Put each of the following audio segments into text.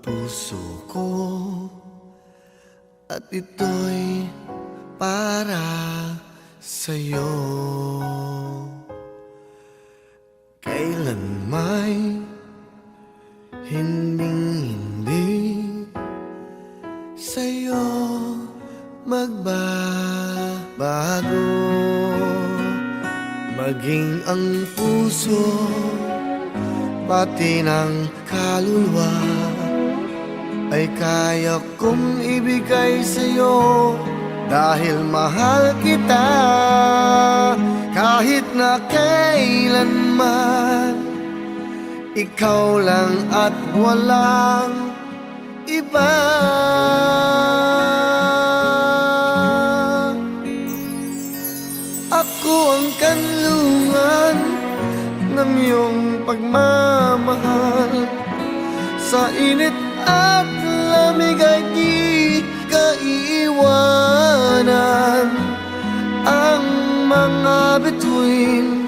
puso ko, at ito'y para sa'yo. Kailan may hinding-hindi sa'yo magbabago. Maging ang puso, pati ng kaluluwa, ay kaya kong ibigay sa'yo dahil mahal kita. Kahit na kailanman, ikaw lang at walang iba. Ako ang kanlungan ng iyong pagmamahal. Sa init at lamig ay di ka iiwanan. Ang mga bituin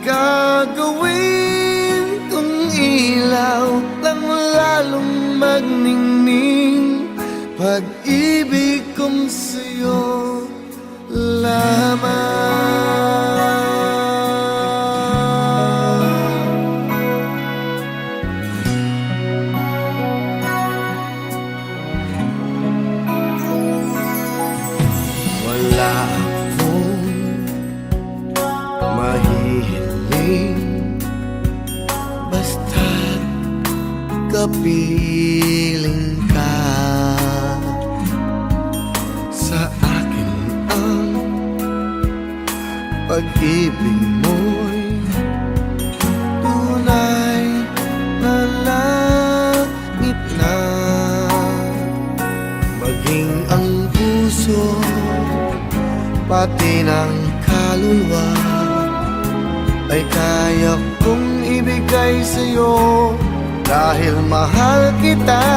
gagawin kong ilaw lang lalong magningning. Pag-ibig kong sa'yo lamang. Wala akong mahihiling, basta't kapiling ka. Sa akin ang pag-ibig mo'y tunay na langit na. Maging ang puso, pati ng kaluluwa, ay kaya kong ibigay sa'yo dahil mahal kita.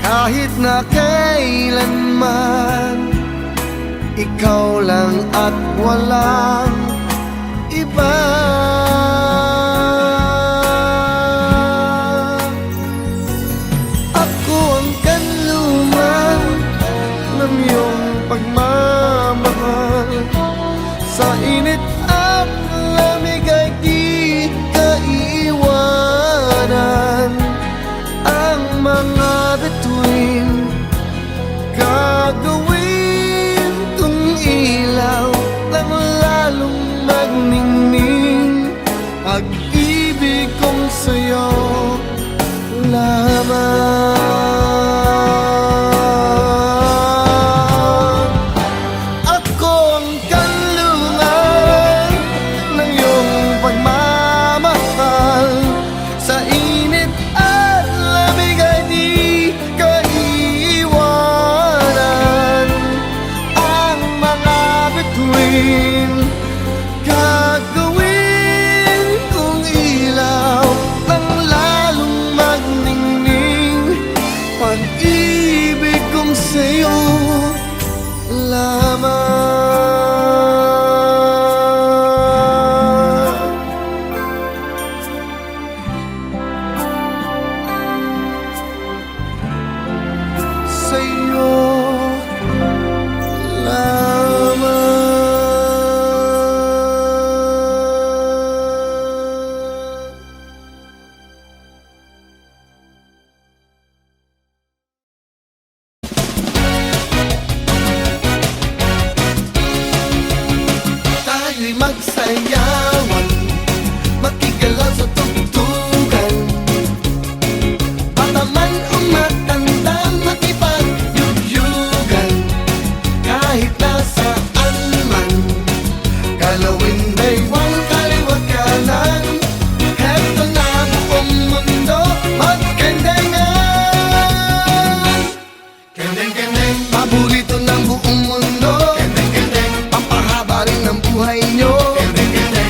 Kahit na kailanman, ikaw lang at walang iba. Ako ang kanlungan ng iyong pagmamahal. Sa init at lamig ay di ka iiwanan. Ang mga bituin gagawin kong ilaw lang lalong magningning. Pag-ibig kong sa'yo lamang. Ako ang kanlungan ng iyong pagmamahal. Sa init at lamig ay di ka iiwanan. Ang mga bituin gagawin kong ilaw ang lalong magningning. Pag-ibig kong sa'yo lamang. Sa'yo lamang. Tayo'y magsayawan, makigalaw sa tugtugan. Bata man o matanda, makipagyugyugan. Kahit nasaan man, galawin baywang kaliwat kanan. Heto na buong mundo, magkendengan. Kendeng-kendeng, paborito ng buong mundo. Kendeng-kendeng, pampahaba rin ng buhay nyo. Kendeng-kendeng,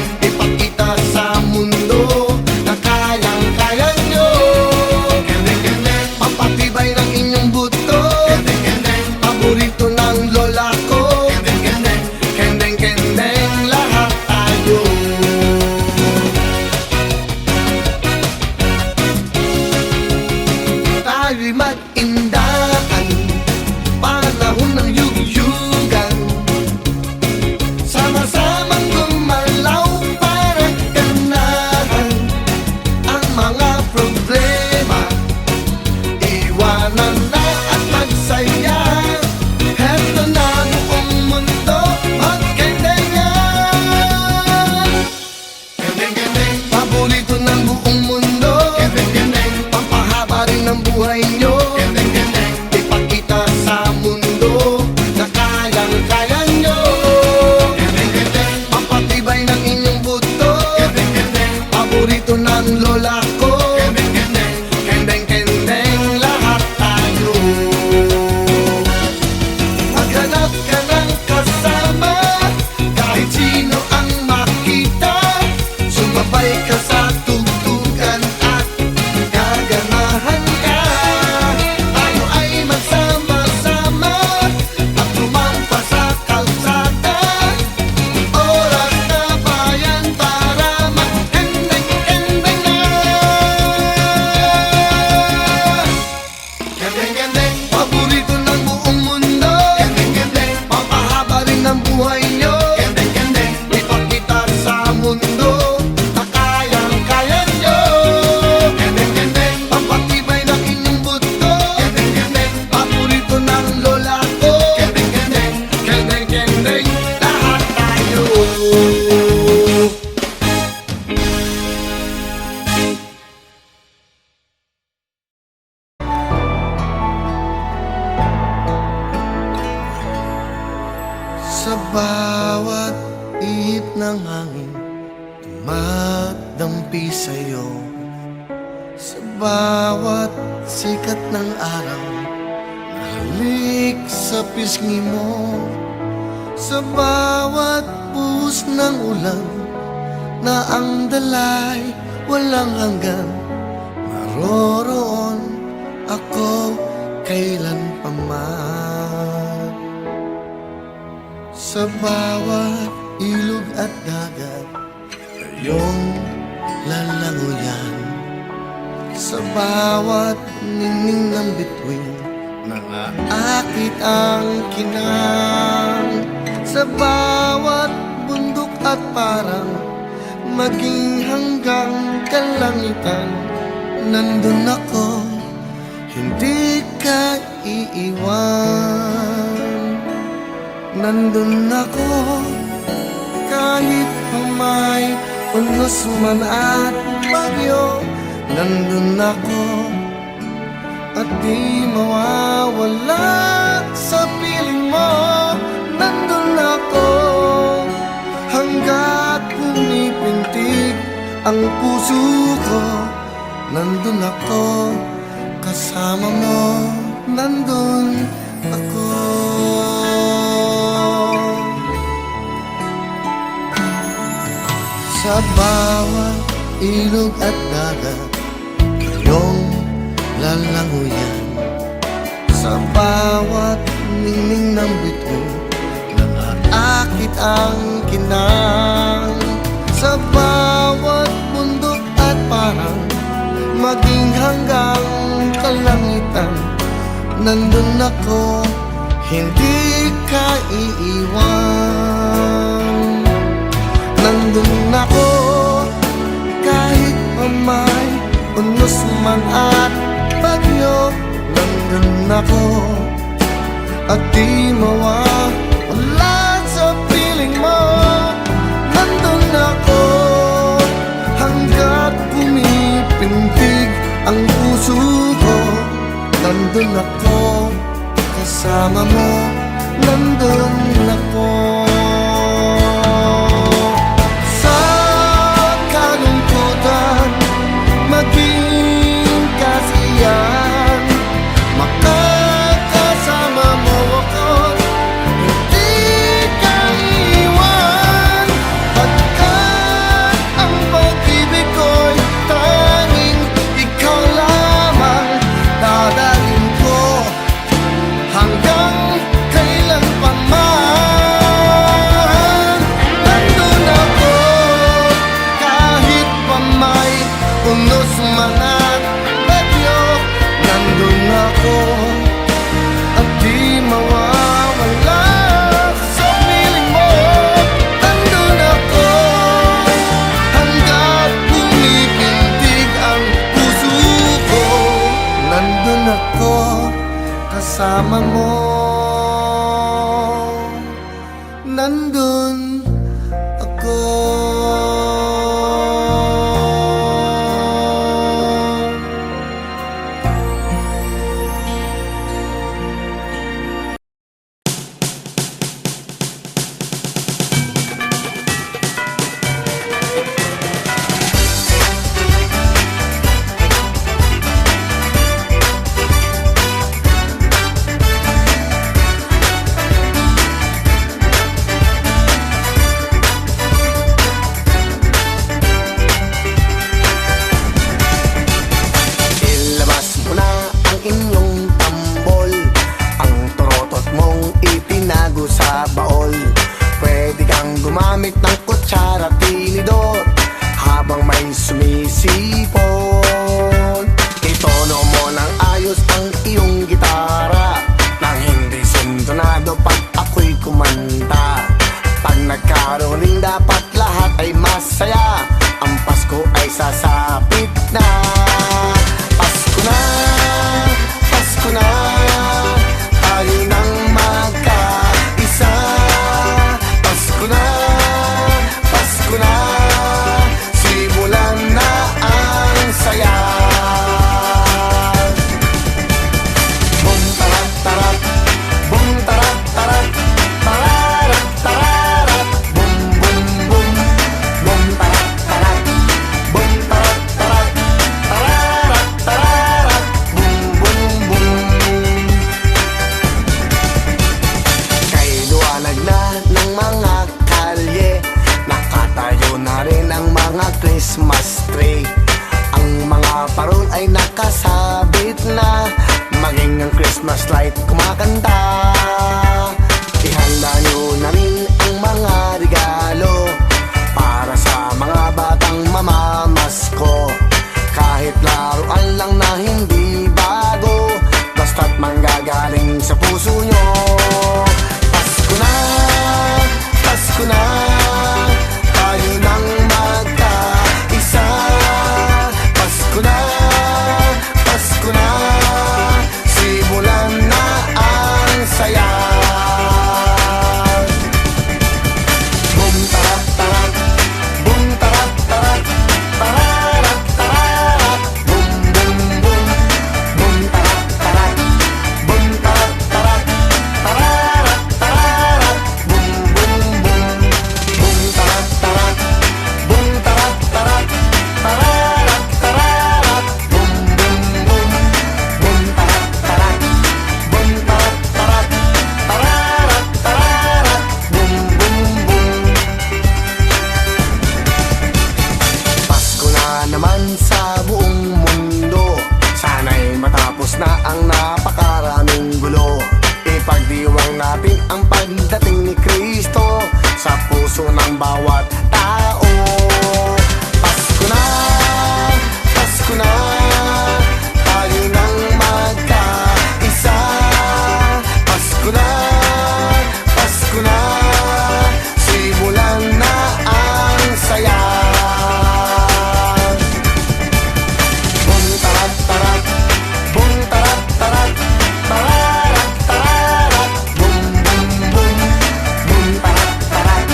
Sa bawat ihip ng hangin, tumadampi sa'yo. Sa bawat sikat ng araw, nahalik sa pisngi mo. Sa bawat buhos ng ulan, na ang dalay walang hanggan, naroroon ako kailan pa man. Sa bawat ilog at dagat, iyong lalangoyan. Sa bawat ningning ng bituin, nang-aakit ang kinang. Sa bawat bundok at parang maging hanggang kalangitan, nandun ako, hindi ka iiwan. Nandun ako, kahit pa may unos man at bagyo. Nandun ako, at di mawawala sa piling mo. Nandun ako, hanggat pumipintig ang puso ko. Nandun ako, kasama mo. Nandun ako. Sa bawat ilog at dagat, iyong lalangoyan. Sa bawat ningning ng bituin, nang-aakit ang kinang. Sa bawat bundok at parang maging hanggang kalangitan, nandun ako, hindi ka iiwan. Nandun ako, kahit pa may unos man at bagyo. Nandun ako, at di mawawala sa piling mo. Nandun ako, hanggat pumipintig ang puso ko. Nandun ako, kasama mo. Nandun ako. Sa kalungkutan, maging kasiyahan, makakasama mo ako, hindi ka iwan. Pagkat ang pag-ibig ko'y tanging ikaw lamang, dadalhin ko hanggang kailan pa man. Nandun ako, kahit pa may unos man at bagyo. Nandun ako, at di mawawala sa piling mo. Nandun ako, hanggat pumipintig ang puso ko. Nandun ako, kasama mo. Nandun ako. Ilabas mo na ang inyong tambol, ang torotot mong itinago sa baol. Pwede kang gumamit ng kutsara at tinidor habang may sumisipon. Itono mo ng ayos ang iyong gitara, nang hindi sintonado pag ako'y kumanta. Pag nagkaroon ring dapat lahat ay masaya, ang Pasko ay sasapit na. Pasko na, Pasko na, tayo nang magkaisa. Pasko na, Pasko na, simulan na ang saya. Bum tarat tarat, bum tarat tarat, tararat flashlight kumakanta. Ihanda nyo na rin ang mga regalo para sa mga batang mamamasko. Kahit laruan lang na hindi bago, basta't manggagaling sa puso nyo. Pasko na, Pasko na, tayo nang magkaisa. Pasko na, Pasko na, simulan na ang saya. Boom tarat tarat, boom tarat tarat, tararat tararat, boom boom boom, boom tarat tarat, boom tarat tarat, tararat tararat, boom boom boom, boom tarat tarat, boom tarat tarat, tararat tararat, boom boom boom, boom tarat tarat, boom tarat tarat, tararat tararat, boom boom boom. Pasko na naman sa buong mundo, sana'y matapos na ang napakaraming gulo. Ipagdiwang natin ang pagdating ni Kristo sa puso ng bawat tao. Pasko na, Pasko na, tayo nang magkaisa. Pasko na, Pasko na, simulan na ang saya. Boom tarat tarat, boom tarat tarat, tararat tararat, boom boom boom, boom tarat tarat,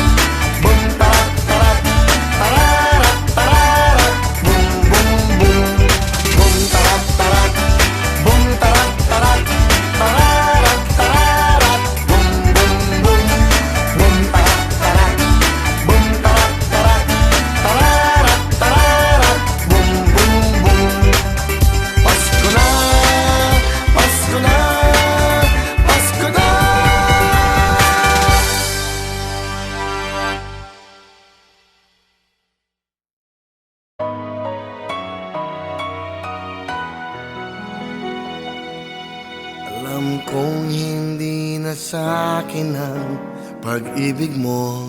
boom tarat tarat, tararat tararat, boom boom boom, boom tarat tarat, boom tarat tarat, tararat tararat, boom boom boom, boom tarat tarat, boom tarat tarat, tararat tararat, boom boom boom. Pasko na, Pasko na, Pasko na. Alam kong hindi na sa'kin ang pag-ibig mo.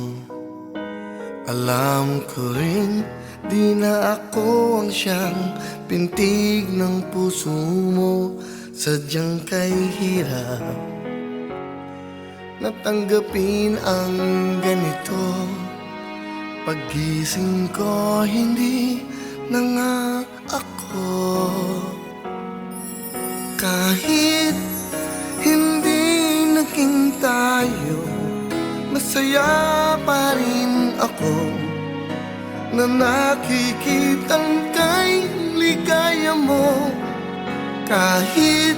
Alam ko rin di na ako ang siyang pintig ng puso mo. Sadyang kay hirap natanggapin ang ganito. Paggising ko hindi na nga ako. Kahit hindi naging tayo, masaya pa rin ako na nakikitang kay ligaya mo. Kahit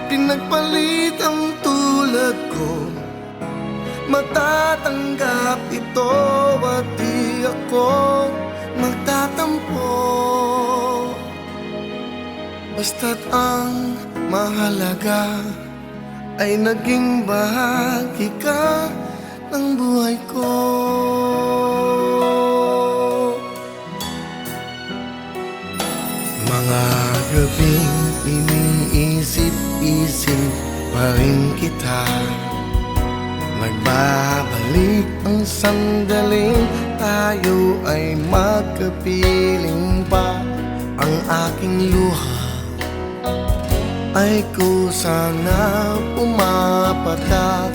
pinagpalit ang tulad ko, matatanggap ito at di ako magtatampo. Basta't ang mahalaga ay naging bahagi ka ng buhay ko. Mga gabing iniisip-isip pa rin kita. Nagbabalik ang sandaling tayo ay magkapiling pa. Ang aking luha ay kusang na pumapatak,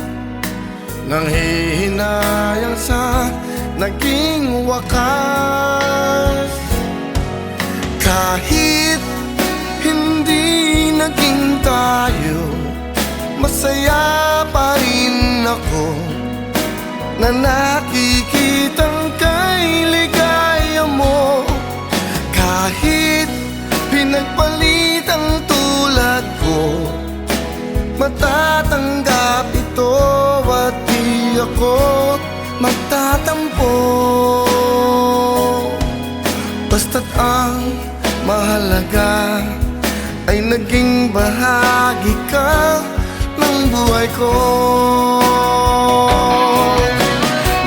nang hihinayang sa naging wakas. Kahit hindi naging tayo, masaya pa rin ako na nakikitang kay ligaya mo. Kahit pinagpalit ang tulad ko, matatanggap ito at di ako magtatampo. Basta't ang mahalaga ay naging bahagi ka ng buhay ko.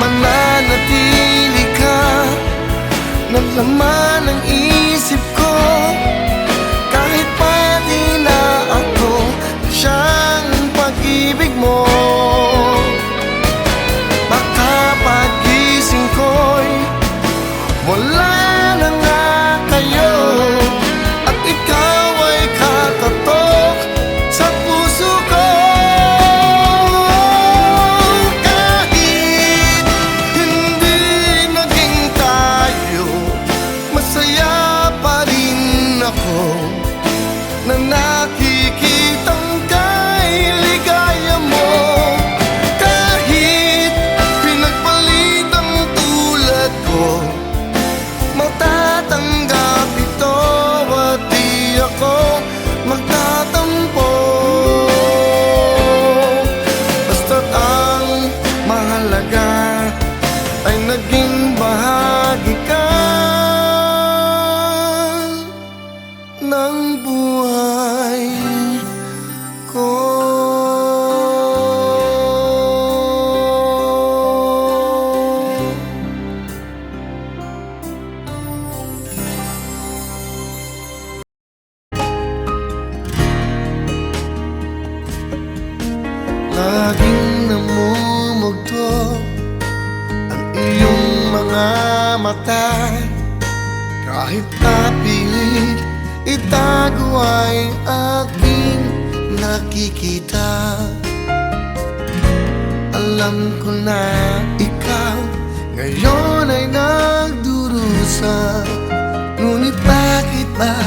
Mananatili ka ng laman ng isip ko, kahit pa di na ako siya. mahalaga ay naging bahagi ka ng buhay ko. Laging namumugto ang iyong mga mata, kahit napilit itago ay aking nakikita. Alam ko na ikaw ngayon ay nagdurusa, ngunit bakit ba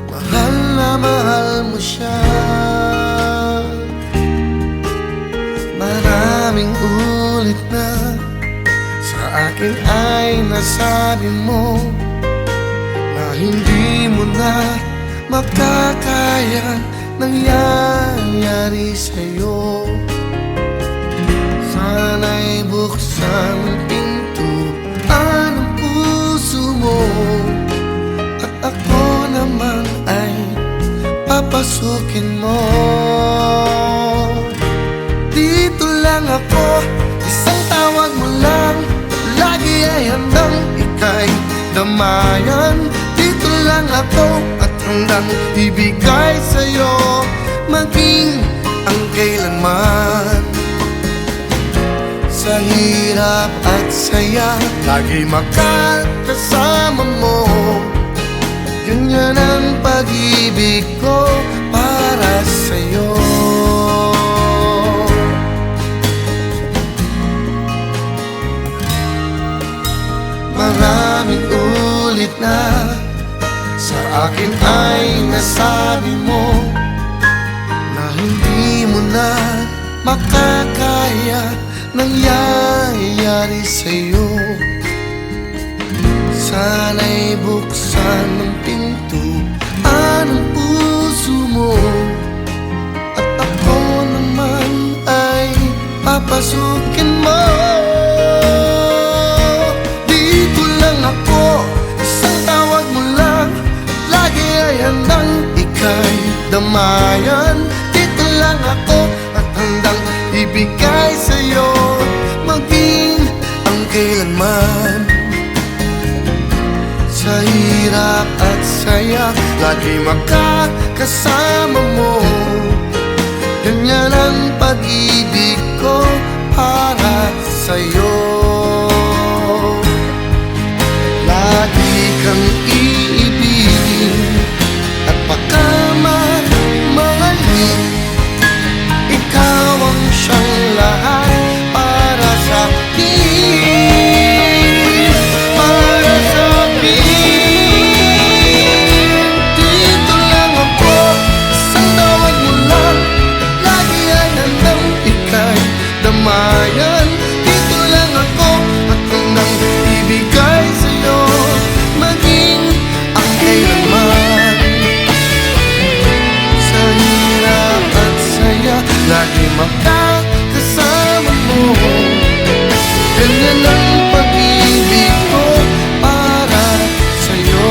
mahal na mahal mo siya? Maraming ulit na sa akin ay nasabi mo na hindi mo na makakaya nangyayari sa'yo. Sana'y buksan ang pintuan ng puso mo, at ako naman ay papasukin mo. Dito lang ako, isang tawag mo lang, lagi ay handang ika'y damayan. Dito lang ako at handang ibigay sa'yo, maging ang kailanman. Sa hirap at saya, lagi makakasama mo. Ganyan ang pag-ibig ko para sa'yo. Maraming ulit na sa akin ay nasabi mo na hindi mo na makakaya nangyayari sa'yo. Sana'y buksan ang pintuan ng puso mo, at ako naman ay papasukin mo. Dito lang ako, isang tawag mo lang, lagi ay handang ika'y damayan. Dito lang ako at handang ibigay sa'yo, maging ang kailanman. Sa hirap at saya, lagi makakasama mo. Ganyan ang pag-ibig ko para sa'yo. Lagi kang iibigin at pagkaman mahalin. Ikaw ang siyang lahat para sa akin, para sa akin. Dito lang ako, isang tawag mo lang, lagi ay handang ika'y damayan. Dito lang ako at handang ibigay sa'yo, maging ang kailanman. Sa hirap at saya, lagi makakasama mo. Ganyan ang pag-ibig ko para sa'yo.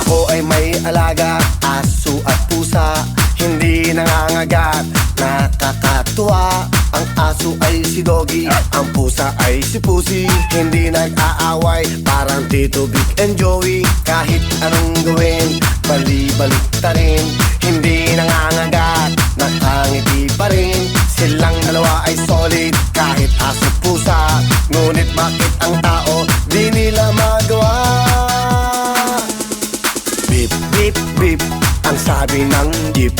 Ako ay may alaga, aso at pusa, hindi nangangagat, nakakatuwa. Ang aso ay si Doggy, ang pusa ay si Pussy, hindi nag-aaway, parang Tito Vic and Joey. Kahit anong gawin, bali-balik ta rin, hindi nangangagat, nakangiti pa rin. Silang dalawa ay solid, kahit aso pusa, ngunit bakit ang tao di nila magawa? Beep, beep, beep, ang sabi ng jeep.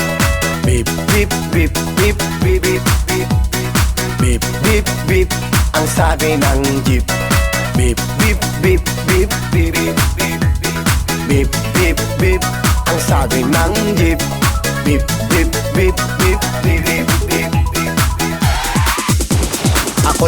Beep, beep, beep, beep, beep, beep, beep. Beep, beep, beep, ang sabi ng jeep. Beep, beep, beep, beep, beep, beep, beep. Beep, beep, beep, ang sabi ng jeep. Beep, beep, beep, beep, beep, beep, beep, beep.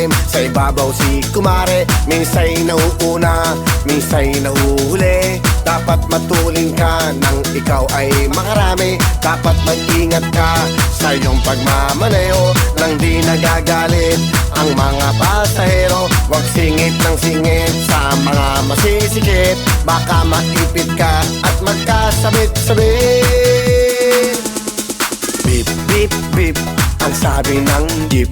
ilalim, sa ibabaw si kumare. Minsa'y nauuna, minsa'y nahuhuli. Dapat matuling ka nang ikaw ay makarami. Dapat mag-ingat ka sa iyong pagmamaneho, nang di nagagalit ang mga pasahero. Huwag singit ng singit sa mga masisikip, baka maipit ka at magkasabit-sabit. Beep, beep, beep, ang sabi ng jeep.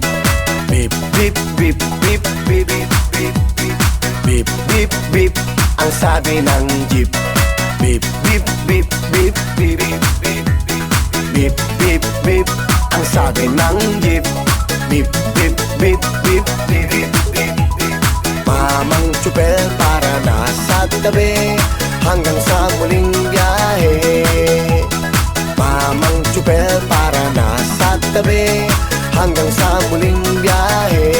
Beep, beep, beep, beep, beep, beep, beep, beep. Beep, beep, beep, ang sabi ng jeep. Beep, beep, beep, beep, beep, beep, beep. Beep, beep, beep, ang sabi ng jeep. Beep, beep, beep, beep, beep, beep, beep, beep. Mamang tsupel para nasa tabi hanggang sa muling biyahe. Mamang tsupel para nasa tabi hanggang sa muling biyahe.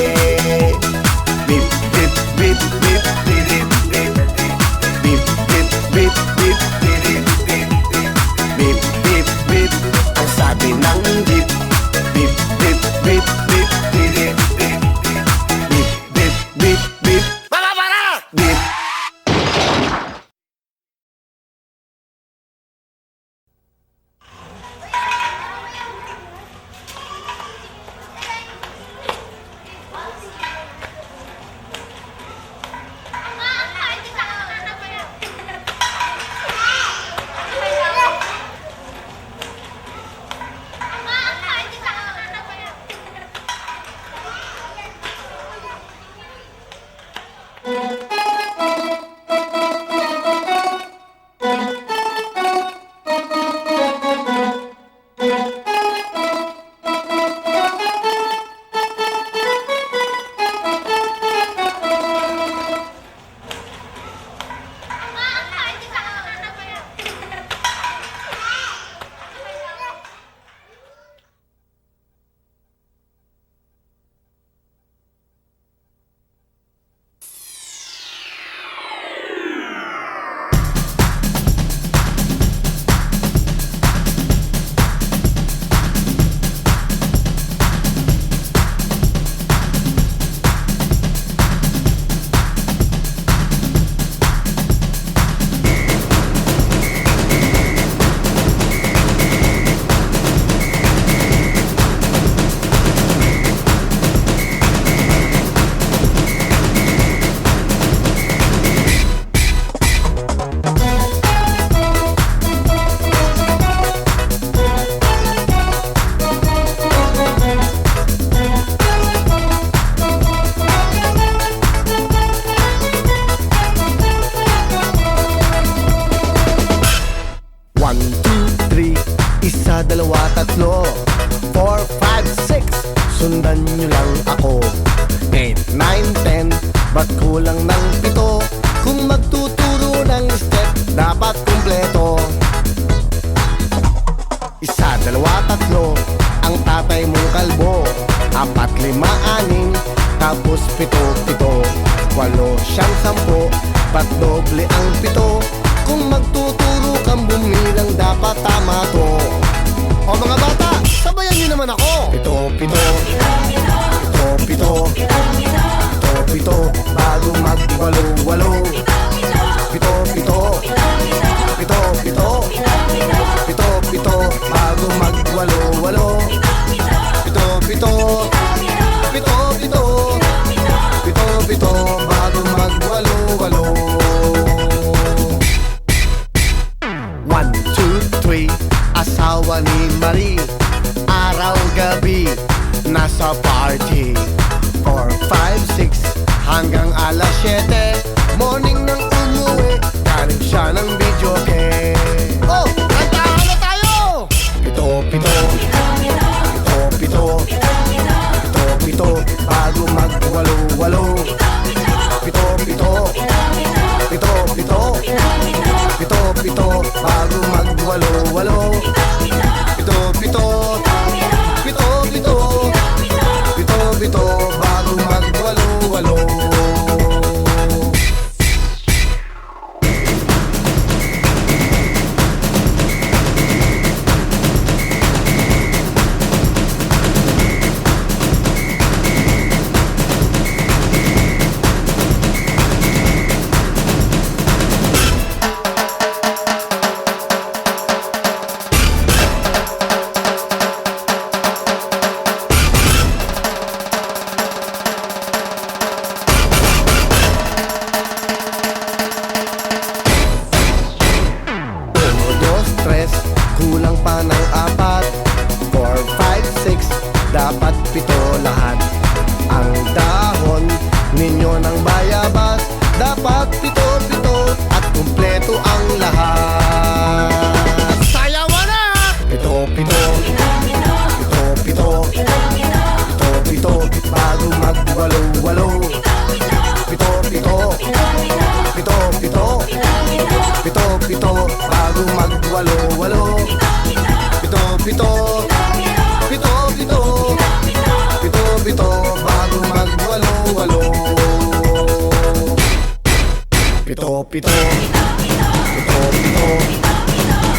Beep, beep, beep, beep, beep, beep, beep. Beep, beep, beep, beep, beep, beep, beep. Beep, beep, beep, ang sabi ng jeep. Beep, beep, beep, beep, beep, beep, beep. Beep, beep, beep, beep. Para! Beep. Isa, dalawa, tatlo, 4, 5, 6. Sundan nyo lang ako. 8, 9, 10, ba't kulang ng 7? Kung magtuturo ng step, dapat kumpleto. 1, 2, 3, ang tatay mong kalbo. 4, 5, 6, tapos 7, 8, 9, 10, ba't doble ang 7? Kung magtuturo kang bumilang, dapat tama to. O mga bata, sabayan niyo naman ako. 7, 7, 7, 7, bago mag-walo-walo. 7, 7, 7, 7, 7, bago mag-walo-walo. 7, 7, 7, 7, 7, bago mag-walo-walo. 1, 2, 3, asawa ni Marie, araw-gabi nasa party. 4, 5, 6, hanggang alas 7, morning nang umuwi, galing siya ng video game. Oh, kantahan na tayo! 7, 7, 7, 7, 7, bago mag-walo-walo. 7, 7, 7, 7, 7, bago mag-walo-walo. 7, 7, 7, 7, 7, bago mag-walo-walo. Kulang pa ng 4, 4, 5, 6, dapat 7 lahat. Ang dahon ninyo ng bayabas, dapat 7, 7, at kumpleto ang lahat. Sayawan na! 7, 7, 7, 7, 7, bago mag-walo-walo. 7, 7, 7, 7, 7, bago mag-walo-walo. 7, 7, 7, 7, 7, bago mag-walo-walo. 7, 7, 7,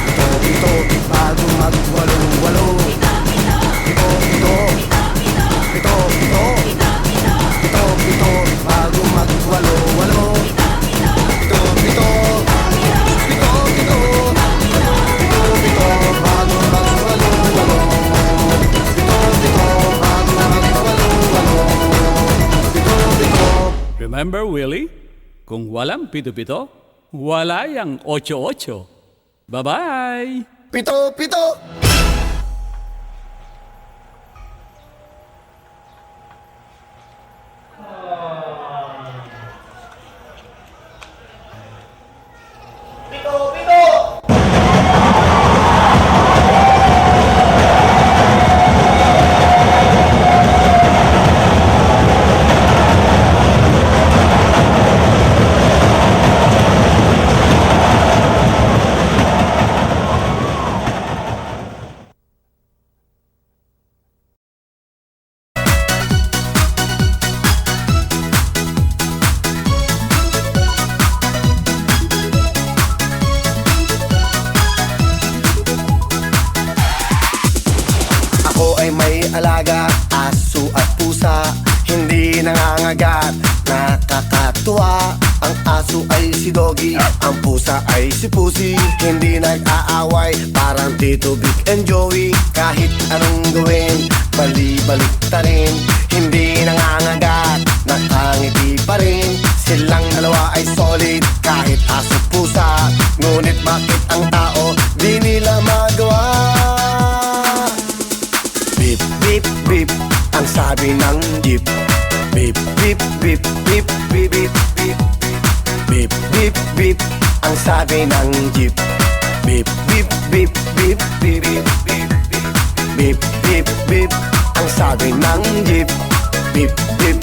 7, 7, bago mag-walo-walo. 7, 7, 7, 7, 7, 7, bago mag-walo-walo. 7, 7, 7, 7, 7, 7,'Remember, Willie? Kung walang 7-7, wala yang 8-8. Bye-bye! 7, 7. Alaga, aso at pusa, hindi nangangagat, nakakatuwa. Ang aso ay si Doggy, ang pusa ay si Pussy. Hindi nag-aaway, parang Tito Vic and Joey. Kahit anong gawin, bali-balik ta rin. Hindi nangangagat, nakangiti pa rin. Silang dalawa ay solid, kahit aso at pusa. Ngunit bakit ang tao, di nila magawa? Beep, beep, beep, ang sabi ng jeep. Beep, beep, beep, beep, beep, beep, beep. Beep, beep, beep, ang sabi ng jeep. Beep, beep, beep, beep, beep, beep, beep, beep. Beep, beep, beep, ang sabi ng jeep. Beep, beep,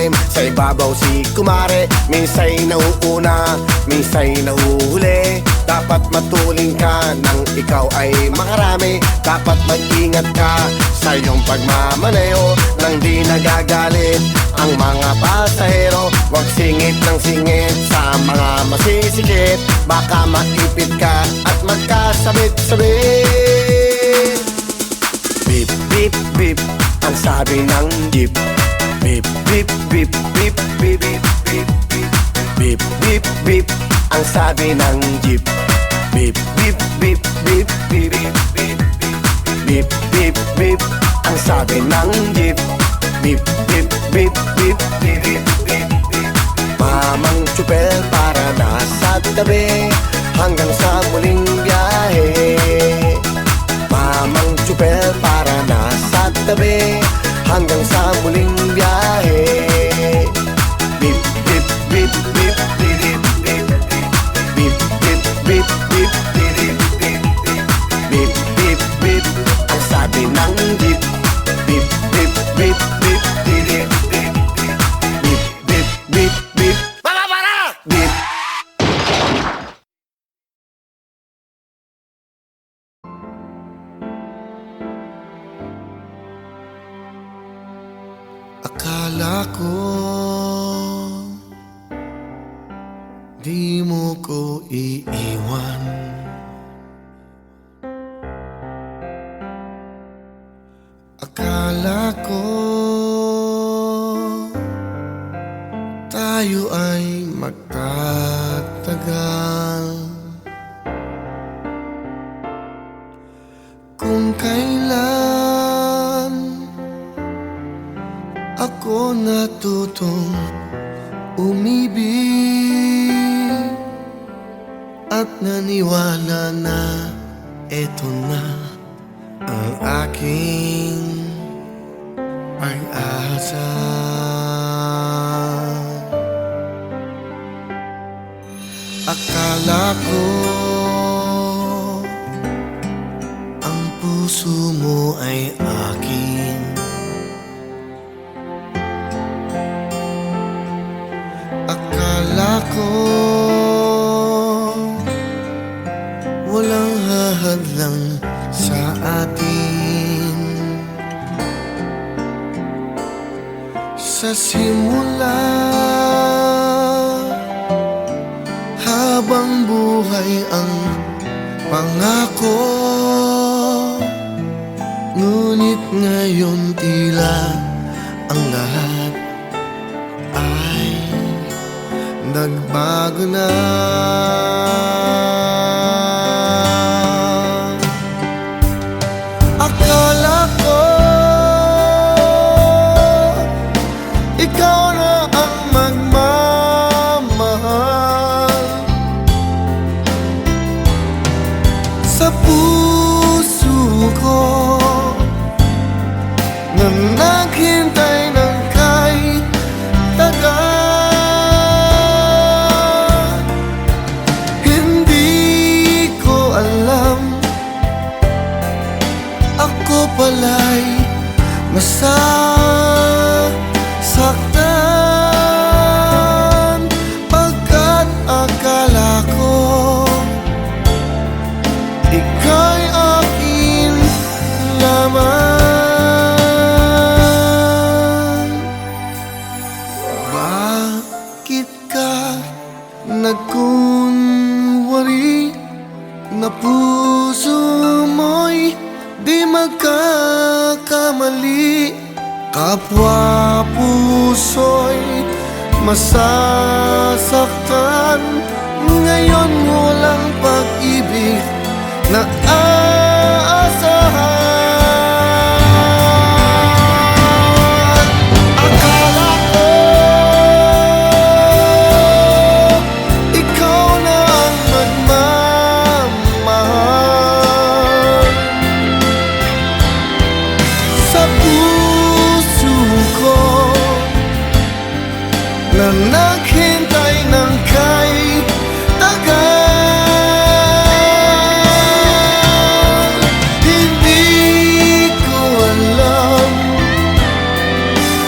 ilalim, sa ibabaw si kumare. Minsa'y nauuna, minsa'y nahuhuli. Dapat matuling ka nang ikaw ay makarami. Dapat mag-ingat ka sa iyong pagmamaneho, nang di nagagalit ang mga pasahero. Huwag singit ng singit sa mga masisikip, baka maipit ka at magkasabit-sabit. Beep, beep, beep, ang sabi ng jeep. Beep, beep, beep, beep, beep, beep, beep, beep. Beep, beep, beep, ang sabi ng jeep. Beep, beep, beep, beep, beep, beep, beep. Beep, beep, beep, ang sabi ng jeep. Beep, beep, beep, beep, beep, beep, beep, beep. Mamang tsupel para nasa tabi hanggang sa muling biyahe. Mamang tsupel para nasa tabi hanggang sa muling biyahe. Beep, beep, beep, beep, beep, beep, beep. Beep, beep, beep, beep, beep, beep, beep. Beep, beep, beep, ang sabi ng jeep. Beep, beep, beep, beep, beep, beep, beep. Beep, beep, beep, beep. Para! Beep. Akala ko di mo ko iiwan. Akala ko tayo ay magtatagal. Kung kailan ako natutong umibig at naniwala na eto na ang aking pag-asa. Akala ko ang puso mo ay akin. Akala ko walang hahadlang sa atin. Sa simula, habang buhay ang pangako, ngunit ngayon tila ang lahat ay nagbago na. Akala ko naghintay ng kay tagal. Hindi ko alam, ako pala'y masasaktan, pagkat akala ko ika'y akin lamang. Bakit ka nagkunwari na puso mo'y di magkakamali? Kapwa puso'y masasaktan, ngayon walang pag-ibig na aasahan. Akala ko ikaw na ang nagmamahal sa puso ko na naghintay ng kay tagal. Hindi ko alam,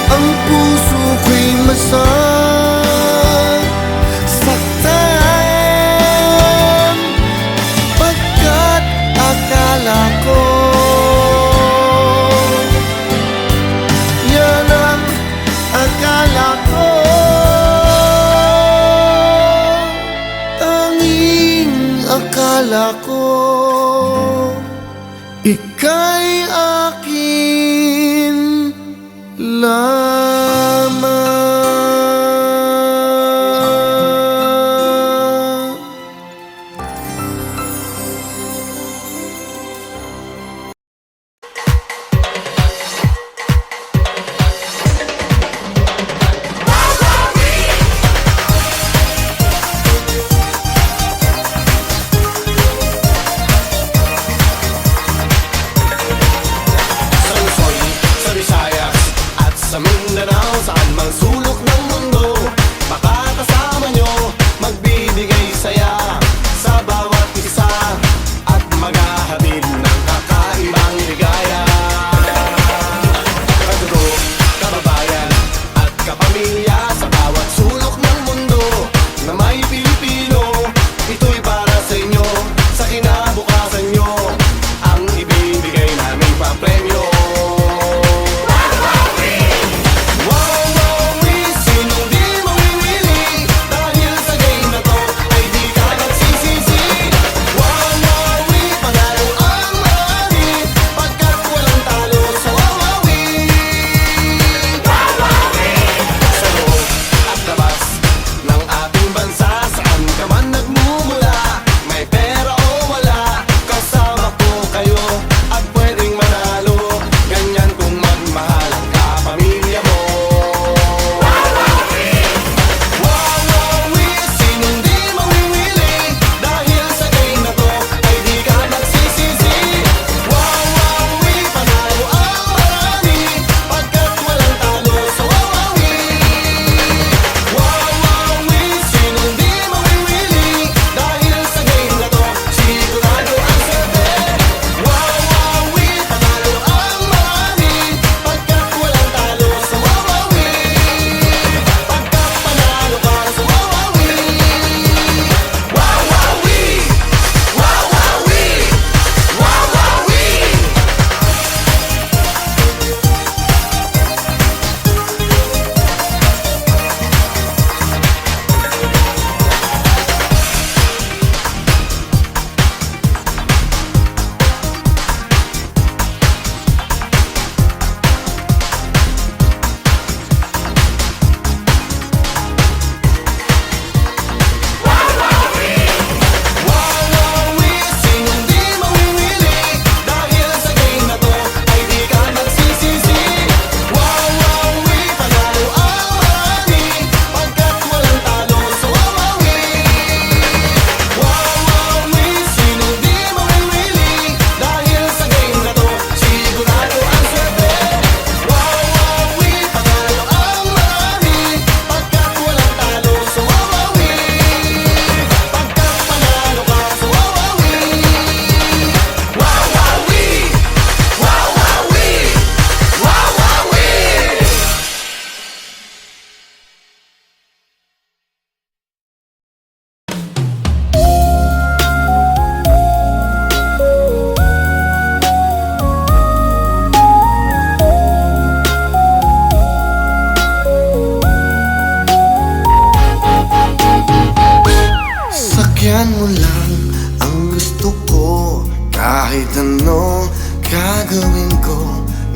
ang puso ko'y masasaktan, pagkat akala ko yan ang akala ko. Tanging akala ko ika'y akin lamang. Sa Luzon, sa Visayas at sa Mindanao, saan mang sulok ng mundo, makakasama nyo, magbibigay saya sa bawat isa at maghahatid ng kakaibang ligaya. Kadugo, kababayan at kapamilya sa bawat sulok ng mundo na may Pilipino, ito'y para sa inyo, sa kinabukasan nyo, ang ibibigay naming papremyo. Wow, wow,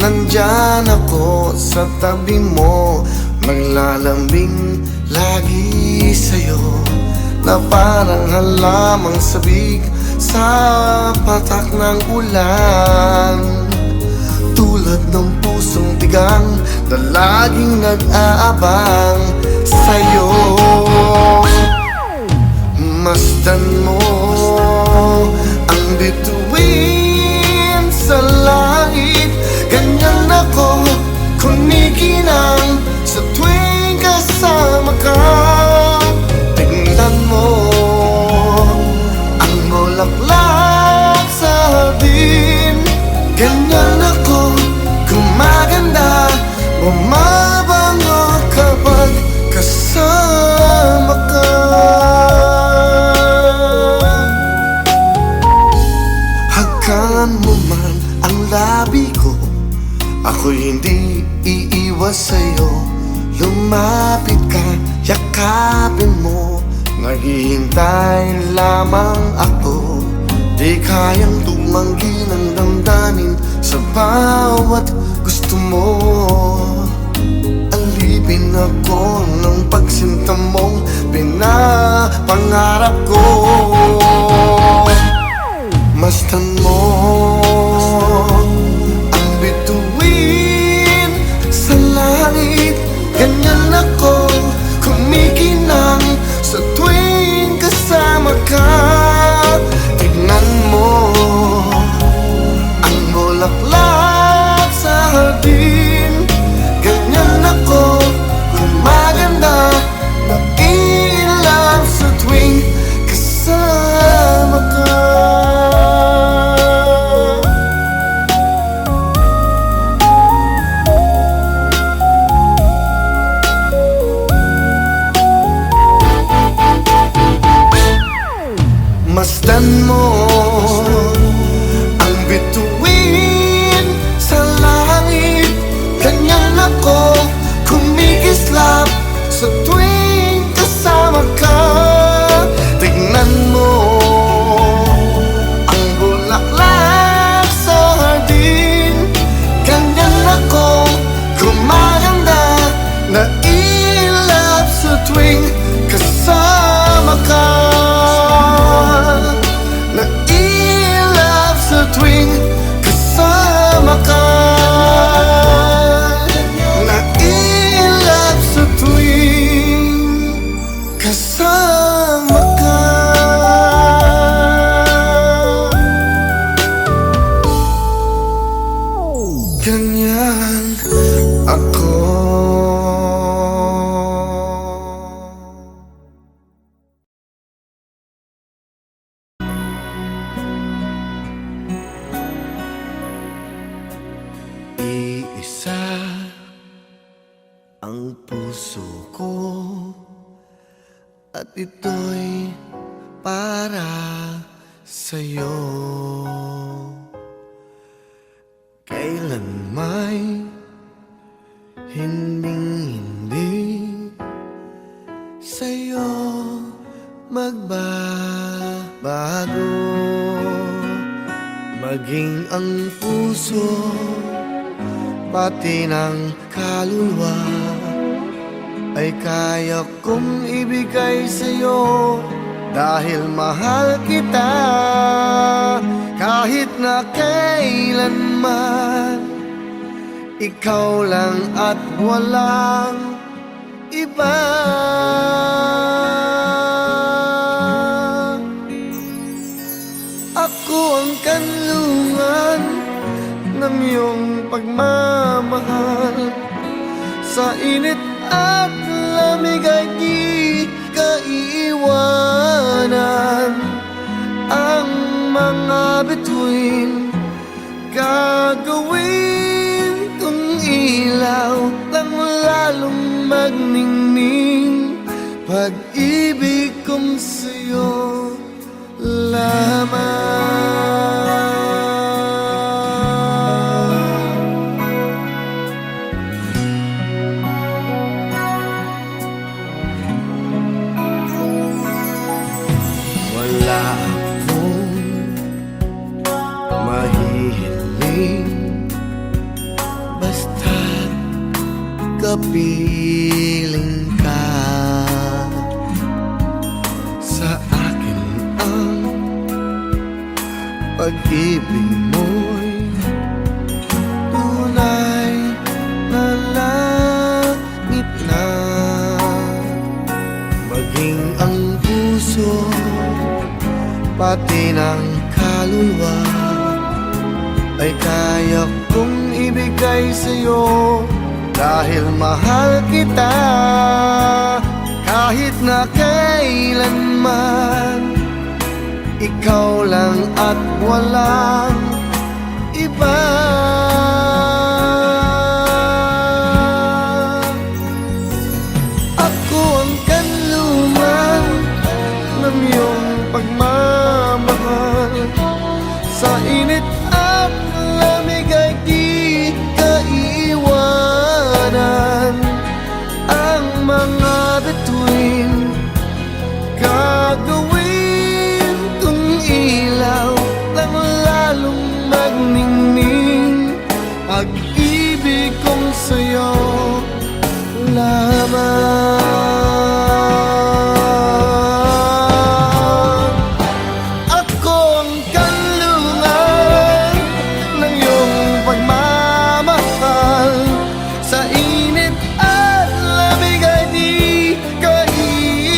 nandyan ako sa tabi mo, naglalambing lagi sa'yo, na parang halamang sabik sa patak ng ulan. Tulad ng pusong tigang na laging nag-aabang sa'yo. Masdan mo ang bituin sa langit, ganyan ako kumikinang sa tuwing kasama ka. Tingnan mo ang bulaklak sa hardin, ganyan ako gumaganda, bumabango kapag kasama ka. Hagkan mo man ang labi ko, ako'y hindi iiwas sa'yo. Lumapit ka, yakapin mo, naghihintay lamang ako. Di kayang tumanggi ng damdamin sa bawat gusto mo. Alipin ako ng pagsinta mong pinapangarap ko. Masdan mo ang bituin sa langit, ganyan ako kumikinang sa tuwing kasama ka. Tignan mo ang bulaklak sa hardin, ganyan ako gumaganda, naiilap sa tuwing kasama ka. Masdan mo ang bituin sa langit, ganyan ako kumikislap sa tuwing kasama ka. Tignan mo ang bulaklak sa hardin, ganyan ako gumaganda, nailap sa tuwing kasama ka. Nailap sa tuwing kasama ka. Nailap sa tuwing kasama ka. Ganyan ako. Iisa ang puso ko, at ito'y para sa'yo. Kailan may hinding-hindi sa'yo magbabago, maging ang puso pati ng kaluluwa ay kaya kong ibigay sa'yo, dahil mahal kita kahit na kailanman. Ikaw lang at walang iba. Ako ang kanlungan ng iyong pagmamahal, sa init at lamig ay di ka iiwanan. Ang mga bituin gagawin kong ilaw, lang lalong magningning, pag-ibig kong sa'yo lamang. Basta't kapiling ka, sa akin ang pag-ibig mo'y tunay na langit na. Maging ang puso, pati ng kaluluwa ay kaya kong ibigay sa'yo, dahil mahal kita. Kahit na kailanman, ikaw lang at walang iba. Ako ang kanluman ng iyong pagmamahal, sa init at lamig ay di ka iwanan. Ang mga bituin gagawin kong ilaw, nang lalong magningning. Pag-ibig kong sa'yo lamang. Ako ang kanlungan ng iyong pagmamahal, sa init at lamig ay di ka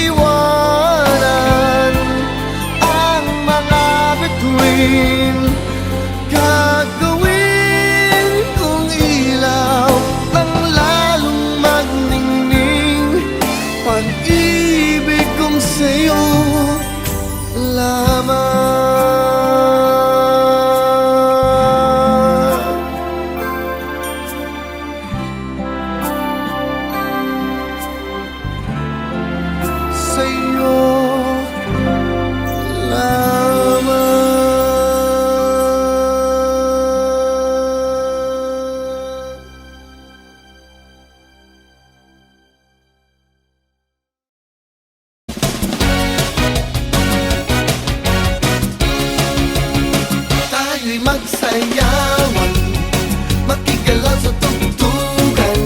iwanan. Ang mga bituin gagawin kong ilaw, nang lalong magningning. Pag-ibig kong sa'yo lamang. Sa'yo lamang. Tayo'y magsayawan, makigalaw sa tugtugan.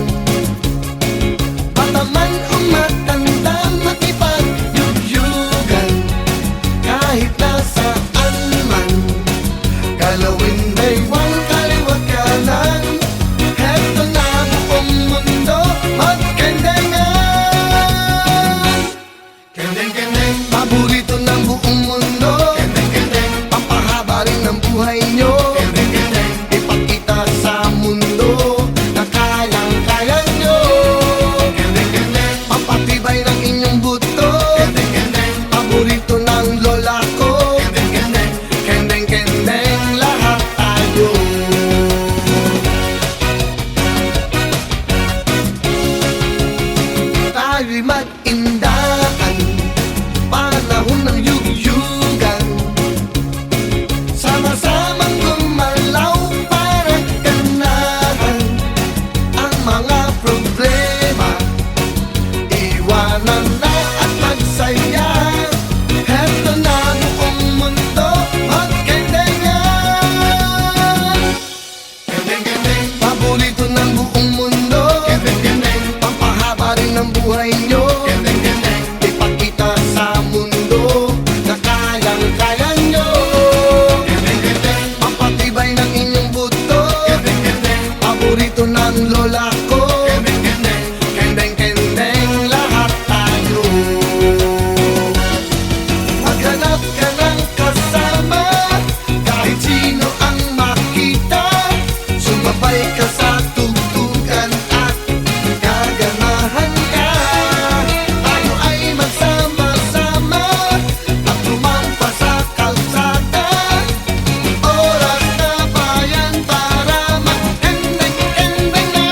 Bata man o matanda, makipagyugyugan. Kahit nasaan man, galawin baywang kaliwag kanan. Heto na buong mundo, magkendengan. Kendeng-kendeng, paborito ng buong mundo. Kendeng-kendeng, pampahaba rin ng buhay nyo. Kendeng-kendeng, ipakita sa mundo na kayang-kaya nyo. Kendeng-kendeng, pampatibay ng inyong buto. Kendeng-kendeng, paborito ng lola ko. Kendeng-kendeng, kendeng-kendeng, lahat tayo. Tayo'y mag-indahan, panahon ng yugyugan. Sama-samang gumalaw para ganahan ang mga problema. Iwanan na at magsaya. Heto na buong mundo, magkendengan. Kendeng-kendeng, paborito ng buong mundo. Kendeng-kendeng, pampahaba rin ng buhay nyo. Kendeng-kendeng, ipakita sa mundo na kayang-kaya nyo. Kendeng-kendeng, pampatibay ng inyong buto. Kendeng-kendeng, paborito ng lola ko. Kendeng-kendeng, kendeng-kendeng, lahat tayo. Maghanap ka ng kasama, kahit sino ang makita. Sumabay ka sa tugtugan at gaganahan ka. Tayo ay magsama-sama at tumampa sa kalsada. Oras na ba yan para magkendeng-kendeng na?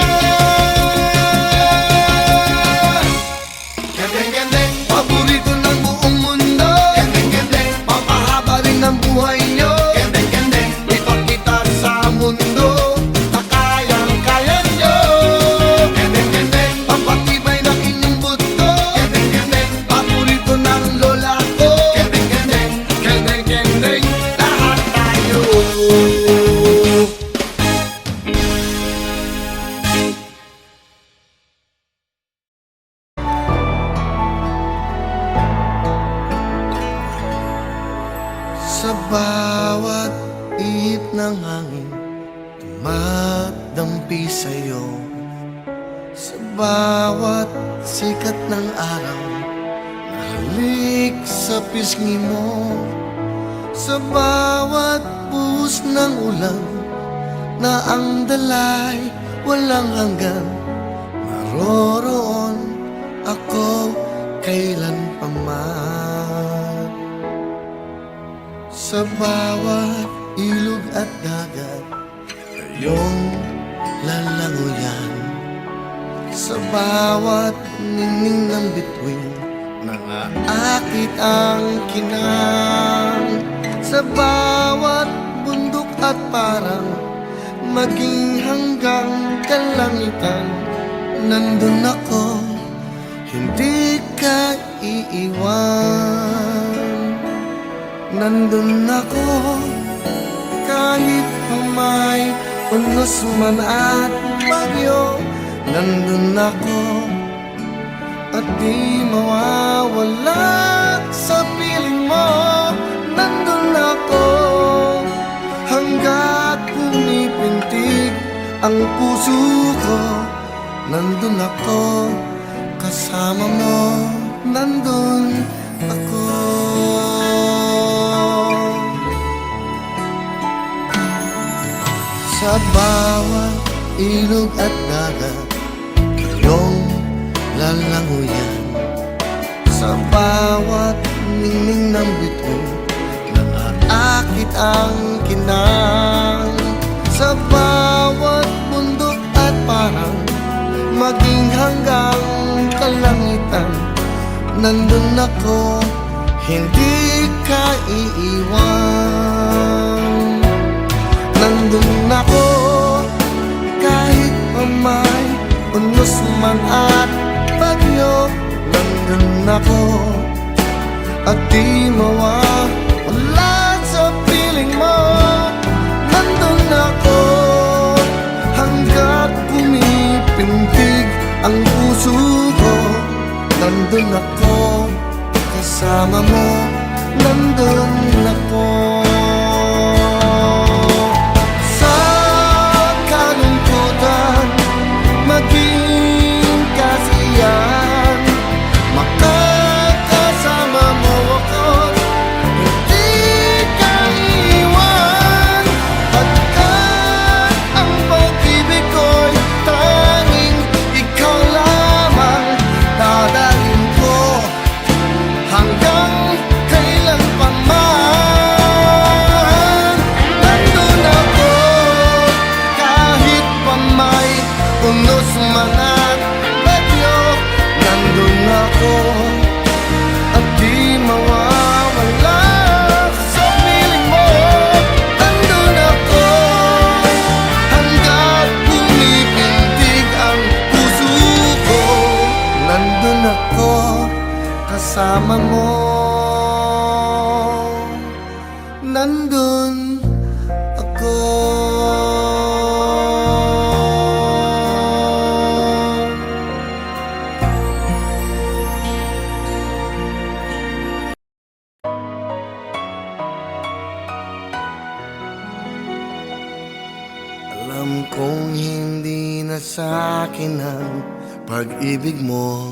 bawat ihip ng hangin tumadampi sa'yo, sa bawat sikat ng araw na halik sa pisngi mo, sa bawat buhos ng ulan na ang dalay walang hanggan, naroroon ako kailan pa man. Sa bawat ilog at dagat iyong lalangoyan, sa bawat ningning ng bituin nangaakit ang kinang, sa bawat bundok at parang maging hanggang kalangitan, nandun ako, hindi ka iiwan. Nandun ako, kahit pa may unos man at bagyo, nandun ako, at di mawawala sa piling mo. Nandun ako, hanggat pumipintig ang puso ko, nandun ako, kasama mo, nandun ako. Sa bawat ilog at dagat iyong lalangoyan, sa bawat ningning ng bituin naaakit ang kinang, sa bawat bundok at parang maging hanggang kalangitan, nandun ako, hindi ka iiwan. Nandun ako, kahit pa may unos man at bagyo, nandun ako, at di mawawala sa piling mo. Nandun ako, hanggat pumipintig ang puso ko, nandun ako, kasama mo, nandun ako. Sa kalungkutan, maging kasiyahan, makakasama mo ako, hindi ka iwan. Pagkat ang pag-ibig ko'y tanging ikaw lamang, dadalhin ko hanggang kailan pa man. Nandun ako, kahit pa may unos man at bagyo, nandun ako, at di mawawala sa piling mo. Nandun ako, hanggat pumipintig ang puso ko, nandun ako, kasama mo, nandun ako. Alam kong hindi na sa'kin ang pag-ibig mo,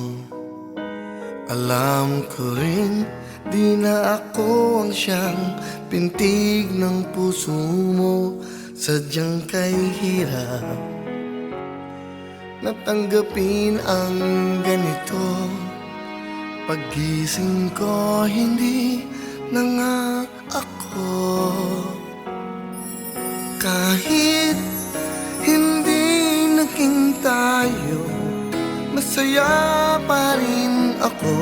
alam ko rin di na ako ang siyang pintig ng puso mo. Sadyang kay hirap natanggapin ang ganito. Paggising ko, hindi na nga ako. Kahit hindi naging tayo, masaya pa rin ako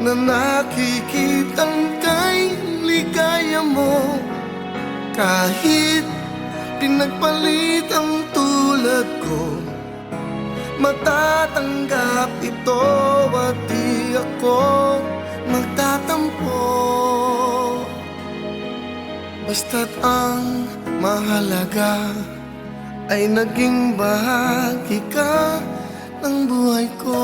na nakikitang kay ligaya mo. Kahit pinagpalit ang tulad ko, matatanggap ito at di ako magtatampo. Basta't ang mahalaga ay naging bahagi ka ng buhay ko.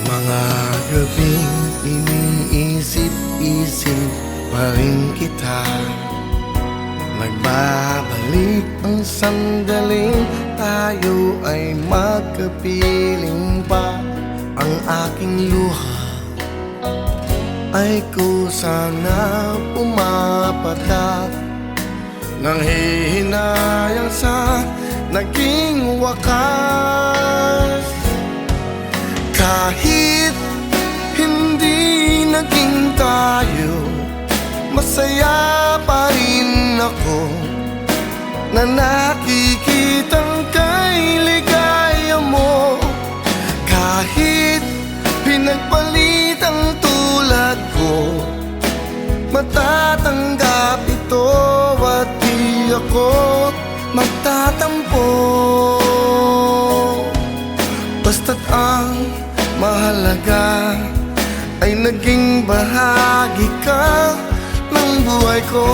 Mga gabing iniisip-isip pa rin kita. Nagbabalik ang sandaling tayo ay magkapiling pa. Ang aking luha ay kusang pumapatak, nanghihinayang sa naging wakas. Kahit hindi naging tayo, masaya pa rin ako na nakikitang kay ligaya mo. Kahit pinagpalit ang tulad ko, matatanggap ito at di ako magtatampo. Basta't ang mahalaga ay naging bahagi ka ng buhay ko.